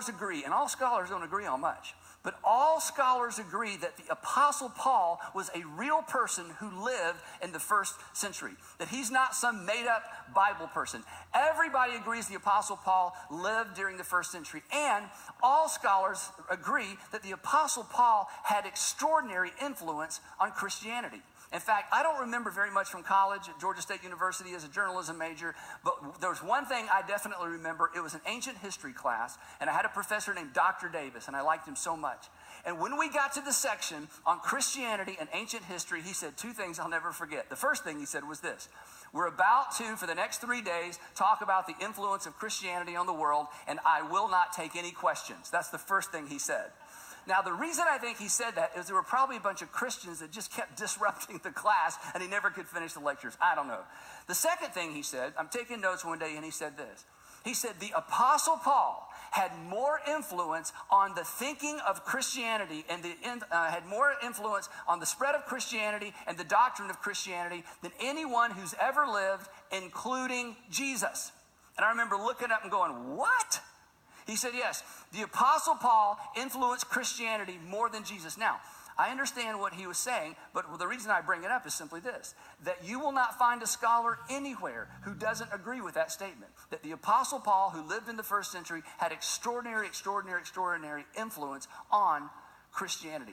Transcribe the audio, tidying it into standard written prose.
agree, and all scholars don't agree on much, but all scholars agree that the Apostle Paul was a real person who lived in the first century, that he's not some made-up Bible person. Everybody agrees the Apostle Paul lived during the first century, and all scholars agree that the Apostle Paul had extraordinary influence on Christianity. In fact, I don't remember very much from college at Georgia State University as a journalism major, but there was one thing I definitely remember. It was an ancient history class, and I had a professor named Dr. Davis, and I liked him so much. And when we got to the section on Christianity and ancient history, he said two things I'll never forget. The first thing he said was this: we're about to, for the next 3 days, talk about the influence of Christianity on the world, and I will not take any questions. That's the first thing he said. Now, the reason I think he said that is there were probably a bunch of Christians that just kept disrupting the class, and he never could finish the lectures. I don't know. The second thing he said, I'm taking notes one day, and he said this. He said, the Apostle Paul had more influence on the thinking of Christianity and had more influence on the spread of Christianity and the doctrine of Christianity than anyone who's ever lived, including Jesus. And I remember looking up and going, what? He said, yes, the Apostle Paul influenced Christianity more than Jesus. Now, I understand what he was saying, but the reason I bring it up is simply this: that you will not find a scholar anywhere who doesn't agree with that statement, that the Apostle Paul, who lived in the first century, had extraordinary influence on Christianity.